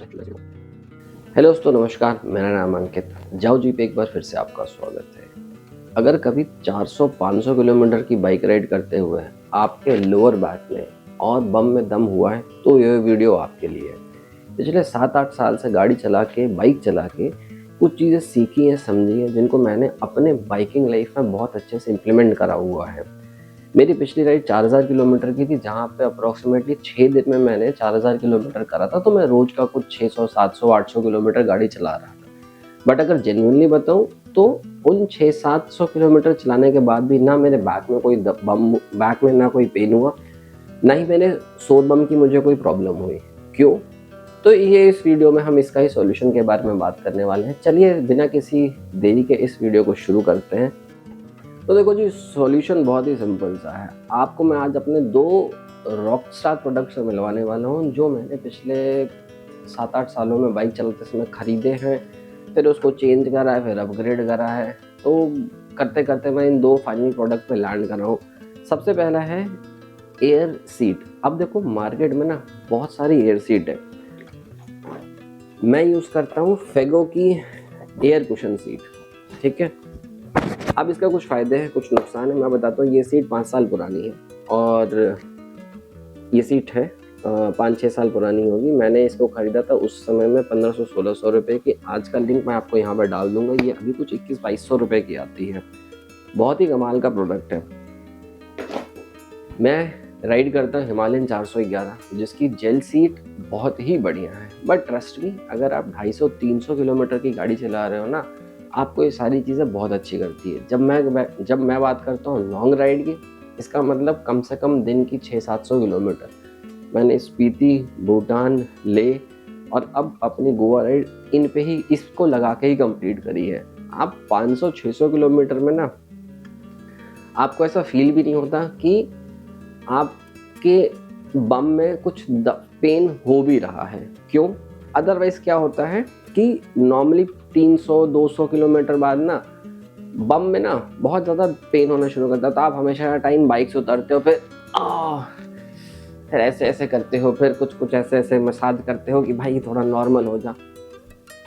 Hello दोस्तों, नमस्कार। मेरा नाम अंकित। जाओ जी पे एक बार फिर से आपका स्वागत है। अगर कभी 400-500 किलोमीटर की बाइक राइड करते हुए आपके लोअर बैक में और बम में दम हुआ है तो ये वीडियो आपके लिए है। पिछले 7-8 साल से गाड़ी चला के, बाइक चला के कुछ चीज़ें सीखी हैं, समझी हैं, जिनको मैंने अपने बाइकिंग लाइफ में बहुत अच्छे से इम्प्लीमेंट करा हुआ है। मेरी पिछली राइड 4000 किलोमीटर की थी, जहाँ पे अप्रॉक्सीमेटली 6 दिन में मैंने 4000 किलोमीटर करा था। तो मैं रोज का कुछ 600, 700, 800 किलोमीटर गाड़ी चला रहा था। बट अगर जेन्युइनली बताऊं तो उन 600-700 किलोमीटर चलाने के बाद भी ना मेरे बैक में कोई बम, बैक में ना कोई पेन हुआ, ना ही मैंने शोर बम की मुझे कोई प्रॉब्लम हुई। क्यों? तो ये इस वीडियो में हम इसका ही सॉल्यूशन के बारे में बात करने वाले हैं। चलिए बिना किसी देरी के इस वीडियो को शुरू करते हैं। तो देखो जी, सॉल्यूशन बहुत ही सिंपल सा है। आपको मैं आज अपने 2 रॉकस्टार प्रोडक्ट से मिलवाने वाला हूँ, जो मैंने पिछले 7-8 सालों में बाइक चलाते समय खरीदे हैं, फिर उसको चेंज करा है, फिर अपग्रेड करा है। तो करते करते मैं इन 2 फाइनल प्रोडक्ट पे लैंड कर रहा हूँ। सबसे पहला है एयर सीट। अब देखो, मार्केट में ना बहुत सारी एयर सीट है। मैं यूज़ करता हूँ फेगो की एयर कुशन सीट, ठीक है। अब इसका कुछ फ़ायदे हैं, कुछ नुकसान है, मैं बताता हूँ। ये सीट 5 साल पुरानी है और ये सीट है 5-6 साल पुरानी होगी। मैंने इसको ख़रीदा था उस समय में 1500-1600 रुपये की। आज का लिंक मैं आपको यहाँ पर डाल दूँगा। ये अभी कुछ 2100-2200 रुपये की आती है। बहुत ही कमाल का प्रोडक्ट है। मैं राइड करता हूँ हिमालयन 411, जिसकी जेल सीट बहुत ही बढ़िया है। बट ट्रस्ट मी, अगर आप 250-300 किलोमीटर की गाड़ी चला रहे हो ना, आपको ये सारी चीज़ें बहुत अच्छी करती है। जब मैं बात करता हूँ लॉन्ग राइड की, इसका मतलब कम से कम दिन की 600-700 किलोमीटर मैंने स्पीति, भूटान, लेह और अब अपनी गोवा राइड इन पे ही इसको लगा के ही कंप्लीट करी है। आप 500-600 किलोमीटर में ना आपको ऐसा फील भी नहीं होता कि आपके बम में कुछ पेन हो भी रहा है। क्यों? अदरवाइज क्या होता है कि नॉर्मली 300-200 किलोमीटर बाद ना बम में ना बहुत ज़्यादा पेन होना शुरू करता है। तो आप हमेशा टाइम बाइक से उतरते हो, फिर ऐसे ऐसे करते हो, फिर कुछ ऐसे ऐसे मसाज करते हो कि भाई थोड़ा नॉर्मल हो जा।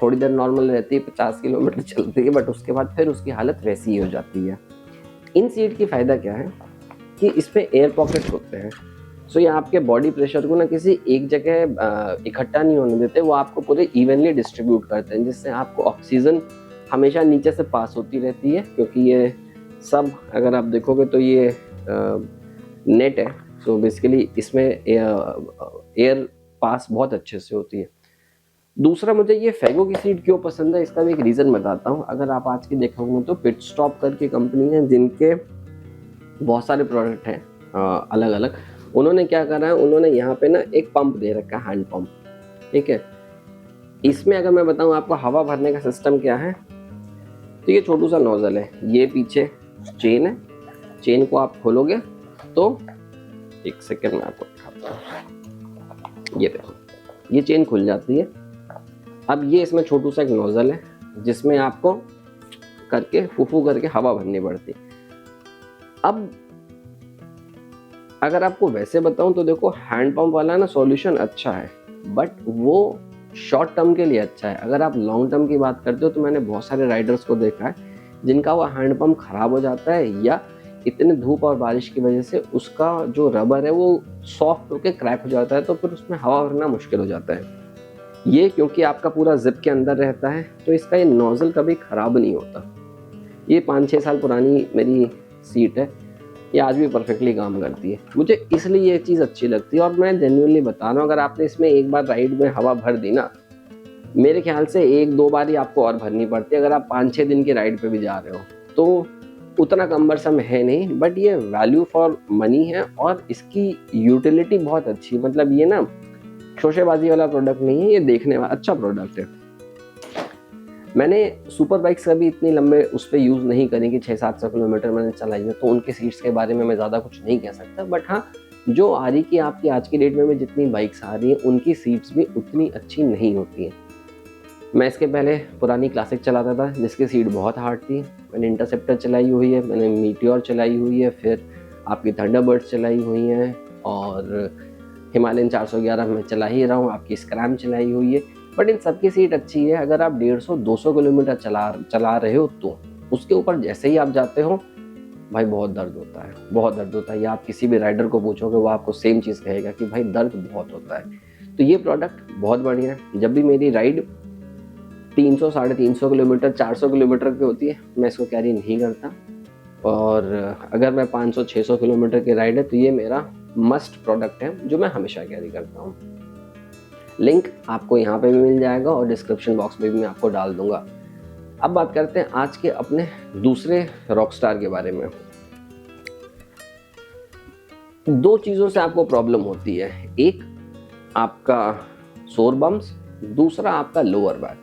थोड़ी देर नॉर्मल रहती है, 50 किलोमीटर चलती है, बट उसके बाद फिर उसकी हालत वैसी ही हो जाती है। इन सीट की फ़ायदा क्या है कि इसमें एयर पॉकेट्स होते हैं। सो ये आपके बॉडी प्रेशर को ना किसी एक जगह इकट्ठा नहीं होने देते, वो आपको पूरे इवनली डिस्ट्रीब्यूट करते हैं, जिससे आपको ऑक्सीजन हमेशा नीचे से पास होती रहती है। क्योंकि ये सब अगर आप देखोगे तो ये नेट है। सो बेसिकली इसमें एयर पास बहुत अच्छे से होती है। दूसरा, मुझे ये फेगो की सीट क्यों पसंद है, इसका भी एक रीज़न बताता हूँ। अगर आप आज की देखोगे तो पिट स्टॉप करके कंपनी है, जिनके बहुत सारे प्रोडक्ट हैं अलग अलग। उन्होंने क्या करा है, उन्होंने यहाँ पे ना एक पंप दे रखा है, हैंड पंप, ठीक है। इसमें अगर मैं बताऊँ आपको हवा भरने का सिस्टम क्या है, तो ये छोटू सा नोजल है, ये पीछे चेन है। चेन को आप खोलोगे तो एक सेकेंड में आपको दिखाता हूँ। ये देखो, ये चेन खुल जाती है। अब ये इसमें छोटू सा एक नोजल है, जिसमें आपको करके फूफू करके हवा भरनी पड़ती है। अब अगर आपको वैसे बताऊं तो देखो, हैंड पंप वाला ना सॉल्यूशन अच्छा है, बट वो शॉर्ट टर्म के लिए अच्छा है। अगर आप लॉन्ग टर्म की बात करते हो तो मैंने बहुत सारे राइडर्स को देखा है जिनका वो हैंड पंप खराब हो जाता है, या इतने धूप और बारिश की वजह से उसका जो रबर है वो सॉफ्ट होकर क्रैक हो जाता है, तो फिर उसमें हवा भरना मुश्किल हो जाता है। ये क्योंकि आपका पूरा जिप के अंदर रहता है, तो इसका ये नोजल कभी खराब नहीं होता। ये 5-6 साल पुरानी मेरी सीट है, ये आज भी परफेक्टली काम करती है। मुझे इसलिए ये चीज़ अच्छी लगती है, और मैं जेन्युइनली बता रहा हूँ, अगर आपने इसमें एक बार राइड में हवा भर दी ना, मेरे ख्याल से 1-2 बार ही आपको और भरनी पड़ती है। अगर आप 5-6 दिन की राइड पे भी जा रहे हो तो उतना कम्बरसम है नहीं, बट ये वैल्यू फॉर मनी है और इसकी यूटिलिटी बहुत अच्छी। मतलब ये ना शोशेबाजी वाला प्रोडक्ट नहीं है, ये देखने वाला अच्छा प्रोडक्ट है। मैंने सुपर बाइक्स का भी इतनी लंबे उस पर यूज़ नहीं करी कि 600-700 किलोमीटर मैंने चलाई है, तो उनके सीट्स के बारे में मैं ज़्यादा कुछ नहीं कह सकता। बट हाँ, जो आ रही कि आपकी आज की डेट में भी जितनी बाइक्स आ रही हैं, उनकी सीट्स भी उतनी अच्छी नहीं होती हैं। मैं इसके पहले पुरानी क्लासिक चलाता था, जिसकी सीट बहुत हार्ड थी। मैंने इंटरसेप्टर चलाई हुई है, मैंने मीटियोर चलाई हुई है, फिर आपकी थंडरबर्ड्स चलाई हुई हैं, और हिमालयन 411 में चला ही रहा हूँ, आपकी स्क्रैम चलाई हुई है। बट इन सबकी सीट अच्छी है अगर आप 150-200 किलोमीटर चला रहे हो तो। उसके ऊपर जैसे ही आप जाते हो भाई बहुत दर्द होता है, बहुत दर्द होता है। या आप किसी भी राइडर को पूछोगे वो आपको सेम चीज़ कहेगा कि भाई दर्द बहुत होता है। तो ये प्रोडक्ट बहुत बढ़िया है। जब भी मेरी राइड 300, 350 किलोमीटर, 400 किलोमीटर की होती है मैं इसको कैरी नहीं करता। और अगर मैं 500, 600 किलोमीटर की राइड है तो ये मेरा मस्ट प्रोडक्ट है जो मैं हमेशा कैरी करता हूँ। लिंक आपको यहाँ पे भी मिल जाएगा और डिस्क्रिप्शन बॉक्स में भी मैं आपको डाल दूंगा। अब बात करते हैं आज के अपने दूसरे रॉकस्टार के बारे में। 2 चीज़ों से आपको प्रॉब्लम होती है, एक आपका सोर बम्स, दूसरा आपका लोअर बैक।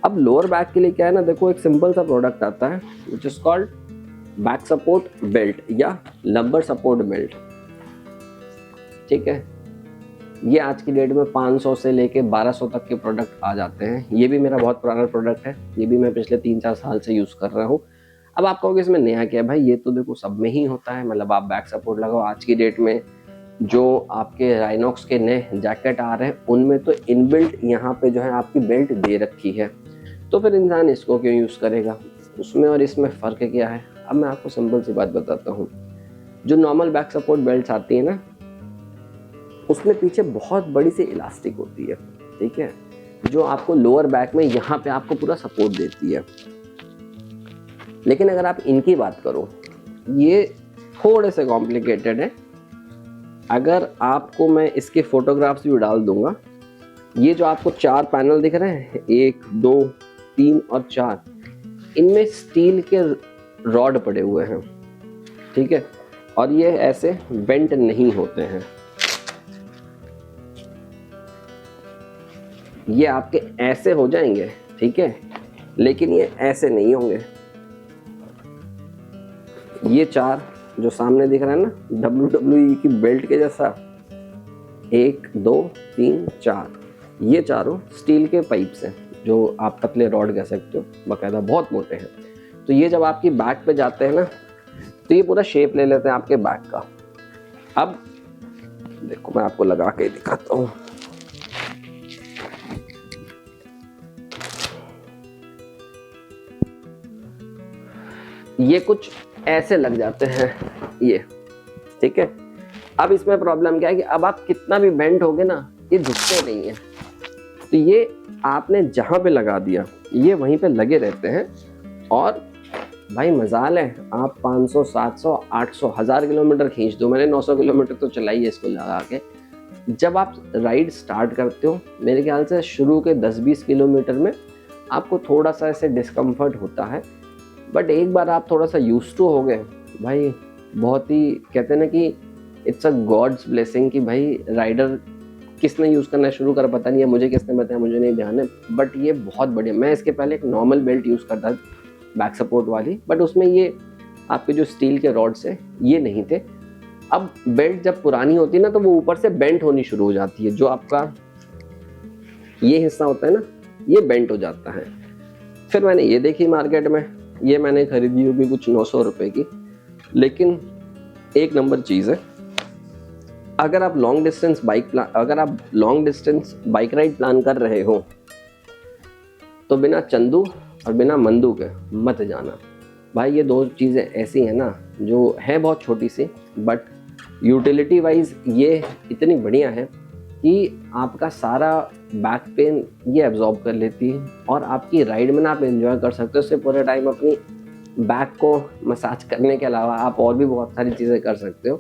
अब लोअर बैक के लिए क्या है ना, देखो एक सिंपल सा प्रोडक्ट आता है which is called back support belt या लंबर सपोर्ट बेल्ट। ठीक है, ये आज की डेट में 500 से लेके 1200 तक के प्रोडक्ट आ जाते हैं। ये भी मेरा बहुत पुराना प्रोडक्ट है, ये भी मैं पिछले 3-4 साल से यूज़ कर रहा हूँ। अब आप कहोगे इसमें नया क्या है भाई, ये तो देखो सब में ही होता है, मतलब आप बैक सपोर्ट लगाओ। आज की डेट में जो आपके राइनॉक्स के नए जैकेट आ रहे हैं उनमें तो इनबिल्ट यहाँ पे जो है आपकी बेल्ट दे रखी है, तो फिर इंसान इसको क्यों यूज़ करेगा। उसमें और इसमें फ़र्क क्या है, अब मैं आपको सिंपल सी बात बताता हूँ। जो नॉर्मल बैक सपोर्ट बेल्ट्स आती है ना, उसमें पीछे बहुत बड़ी सी इलास्टिक होती है, ठीक है, जो आपको लोअर बैक में यहाँ पे आपको पूरा सपोर्ट देती है। लेकिन अगर आप इनकी बात करो, ये थोड़े से कॉम्प्लिकेटेड है। अगर आपको मैं इसके फोटोग्राफ्स भी डाल दूंगा, ये जो आपको 4 पैनल दिख रहे हैं, 1, 2, 3 और 4, इनमें स्टील के रॉड पड़े हुए हैं, ठीक है, और ये ऐसे बेंट नहीं होते हैं। ये आपके ऐसे हो जाएंगे, ठीक है, लेकिन ये ऐसे नहीं होंगे। ये 4 जो सामने दिख रहा है ना WWE की बेल्ट के जैसा, 1, 2, 3, 4, ये चारों स्टील के पाइप्स हैं जो आप पतले रॉड कह सकते हो, बाकायदा बहुत मोटे हैं। तो ये जब आपकी बैक पे जाते हैं ना तो ये पूरा शेप ले लेते हैं आपके बैक का। अब देखो मैं आपको लगा के दिखाता हूँ। ये कुछ ऐसे लग जाते हैं ये, ठीक है। अब इसमें प्रॉब्लम क्या है कि अब आप कितना भी बेंड होगे ना, ये झुकते नहीं है। तो ये आपने जहां पे लगा दिया ये वहीं पे लगे रहते हैं। और भाई मजाल है, आप 500, 700, 800, 1000 किलोमीटर खींच दो, मैंने 900 किलोमीटर तो चलाई है इसको लगा के। जब आप राइड स्टार्ट करते हो, मेरे ख्याल से शुरू के 10-20 किलोमीटर में आपको थोड़ा सा ऐसे डिस्कम्फर्ट होता है, बट एक बार आप थोड़ा सा यूज टू हो गए भाई, बहुत ही कहते हैं ना कि इट्स अ गॉड्स ब्लेसिंग कि भाई राइडर किसने यूज़ करना शुरू करा पता नहीं है, मुझे किसने बताया मुझे नहीं ध्यान है, बट ये बहुत बढ़िया। मैं इसके पहले एक नॉर्मल बेल्ट यूज़ करता था बैक सपोर्ट वाली, बट उसमें ये आपके जो स्टील के रॉड्स हैं ये नहीं थे। अब बेल्ट जब पुरानी होती है ना तो वो ऊपर से बेंट होनी शुरू हो जाती है, जो आपका ये हिस्सा होता है ना ये बेंट हो जाता है। फिर मैंने ये देखी मार्केट में, ये मैंने खरीदी होगी कुछ 900 रुपए की, लेकिन एक नंबर चीज़ है। अगर आप long distance bike ride plan कर रहे हो तो बिना चंदू और बिना मंदू के मत जाना भाई। ये 2 चीज़ें ऐसी हैं ना जो है बहुत छोटी सी, बट यूटिलिटी वाइज ये इतनी बढ़िया है कि आपका सारा बैक पेन ये एब्जॉर्ब कर लेती है और आपकी राइड में ना आप एंजॉय कर सकते हो। उससे पूरे टाइम अपनी बैक को मसाज करने के अलावा आप और भी बहुत सारी चीज़ें कर सकते हो।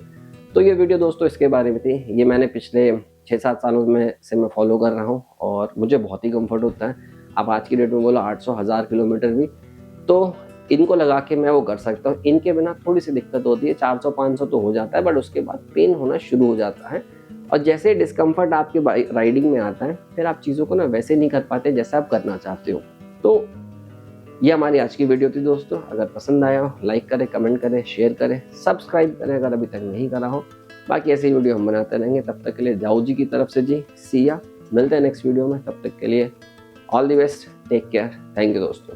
तो ये वीडियो दोस्तों इसके बारे में थी। ये मैंने पिछले 6-7 सालों में से मैं फॉलो कर रहा हूँ और मुझे बहुत ही कंफर्ट होता है। आप आज की डेट में बोलो 800-1000 किलोमीटर भी, तो इनको लगा के मैं वो कर सकता हूँ। इनके बिना थोड़ी सी दिक्कत होती है, 400-500 तो हो जाता है, बट उसके बाद पेन होना शुरू हो जाता है। और जैसे डिस्कम्फर्ट आपके राइडिंग में आता है, फिर आप चीज़ों को ना वैसे नहीं कर पाते जैसे आप करना चाहते हो। तो ये हमारी आज की वीडियो थी दोस्तों। अगर पसंद आया हो लाइक करें, कमेंट करें, शेयर करें, सब्सक्राइब करें अगर अभी तक नहीं करा हो। बाकी ऐसी वीडियो हम बनाते रहेंगे। तब तक के लिए जाऊ जी की तरफ से जी सी या, मिलते हैं नेक्स्ट वीडियो में। तब तक के लिए all the best, take care, thank you दोस्तों।